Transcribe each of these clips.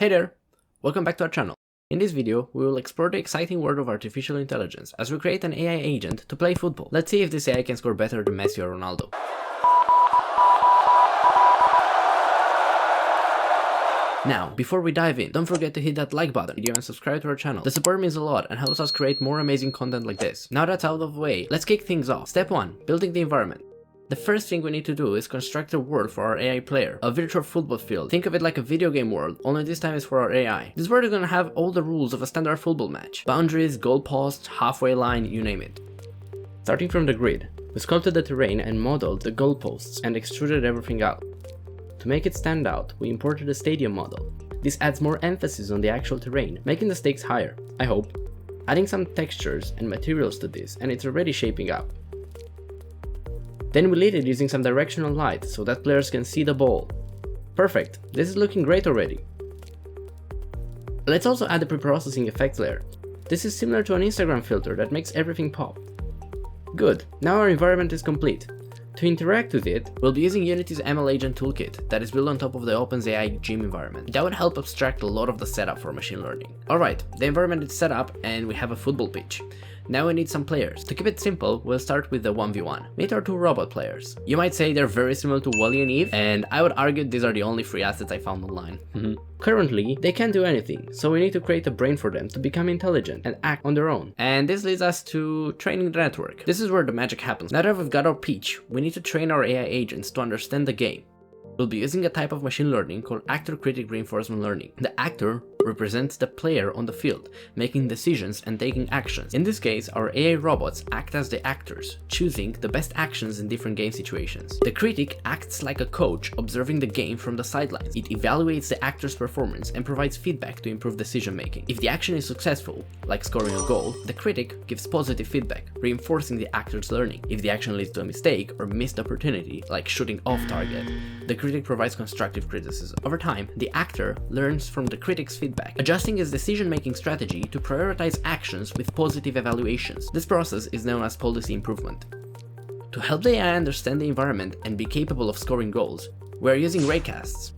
Hey there! Welcome back to our channel. In this video, we will explore the exciting world of artificial intelligence as we create an AI agent to play football. Let's see if this AI can score better than Messi or Ronaldo. Now, before we dive in, don't forget to hit that like button and subscribe to our channel. The support means a lot and helps us create more amazing content like this. Now that's out of the way, let's kick things off. Step 1. Building the environment. The first thing we need to do is construct a world for our AI player, a virtual football field. Think of it like a video game world, only this time is for our AI. This world is gonna have all the rules of a standard football match. Boundaries, goalposts, halfway line, you name it. Starting from the grid, we sculpted the terrain and modeled the goalposts and extruded everything out. To make it stand out, we imported a stadium model. This adds more emphasis on the actual terrain, making the stakes higher, I hope. Adding some textures and materials to this, and it's already shaping up. Then we lit it using some directional light so that players can see the ball. Perfect, this is looking great already. Let's also add the pre-processing effects layer. This is similar to an Instagram filter that makes everything pop. Good, now our environment is complete. To interact with it, we'll be using Unity's ML Agent toolkit that is built on top of the OpenAI Gym environment. That would help abstract a lot of the setup for machine learning. Alright, the environment is set up and we have a football pitch. Now we need some players. To keep it simple, we'll start with the 1v1. Meet our two robot players. You might say they're very similar to Wally and Eve, and I would argue these are the only free assets I found online. Currently, they can't do anything, so we need to create a brain for them to become intelligent and act on their own. And this leads us to training the network. This is where the magic happens. Now that we've got our pitch, we need to train our AI agents to understand the game. We'll be using a type of machine learning called actor-critic reinforcement learning. The actor represents the player on the field, making decisions and taking actions. In this case, our AI robots act as the actors, choosing the best actions in different game situations. The critic acts like a coach, observing the game from the sidelines. It evaluates the actor's performance and provides feedback to improve decision making. If the action is successful, like scoring a goal, the critic gives positive feedback, reinforcing the actor's learning. If the action leads to a mistake or missed opportunity, like shooting off target, the critic provides constructive criticism. Over time, the actor learns from the critic's feedback, adjusting his decision-making strategy to prioritize actions with positive evaluations. This process is known as policy improvement. To help the AI understand the environment and be capable of scoring goals, we are using raycasts.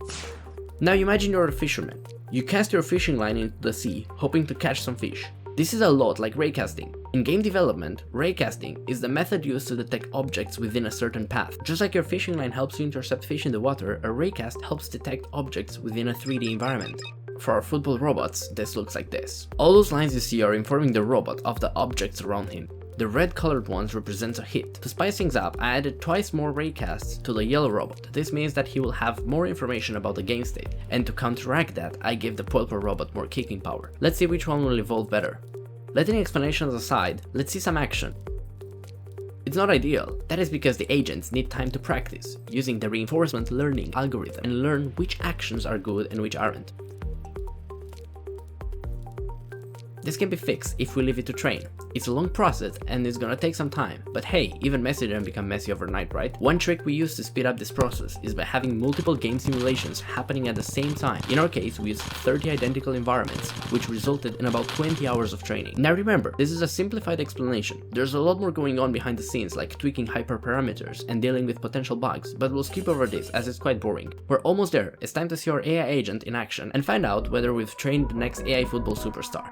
Now imagine you're a fisherman. You cast your fishing line into the sea, hoping to catch some fish. This is a lot like raycasting. In game development, raycasting is the method used to detect objects within a certain path. Just like your fishing line helps you intercept fish in the water, a raycast helps detect objects within a 3D environment. For our football robots, this looks like this. All those lines you see are informing the robot of the objects around him. The red colored ones represent a hit. To spice things up, I added twice more raycasts to the yellow robot. This means that he will have more information about the game state, and to counteract that, I gave the purple robot more kicking power. Let's see which one will evolve better. Letting explanations aside, let's see some action. It's not ideal. That is because the agents need time to practice, using the reinforcement learning algorithm and learn which actions are good and which aren't. This can be fixed if we leave it to train. It's a long process and it's gonna take some time, but hey, even Messi didn't become Messi overnight, right? One trick we use to speed up this process is by having multiple game simulations happening at the same time. In our case, we used 30 identical environments, which resulted in about 20 hours of training. Now remember, this is a simplified explanation. There's a lot more going on behind the scenes, like tweaking hyperparameters and dealing with potential bugs, but we'll skip over this as it's quite boring. We're almost there. It's time to see our AI agent in action and find out whether we've trained the next AI football superstar.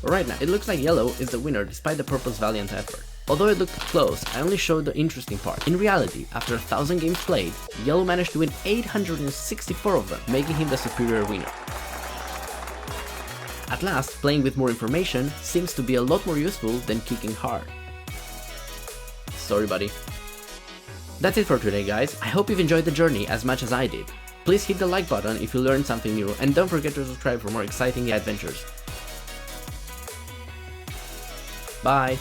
Right now, it looks like yellow is the winner despite the purple's valiant effort. Although it looked close, I only showed the interesting part. In reality, after 1,000 games played, yellow managed to win 864 of them, making him the superior winner. At last, playing with more information seems to be a lot more useful than kicking hard. Sorry, buddy. That's it for today, guys. I hope you've enjoyed the journey as much as I did. Please hit the like button if you learned something new, and don't forget to subscribe for more exciting adventures. Bye!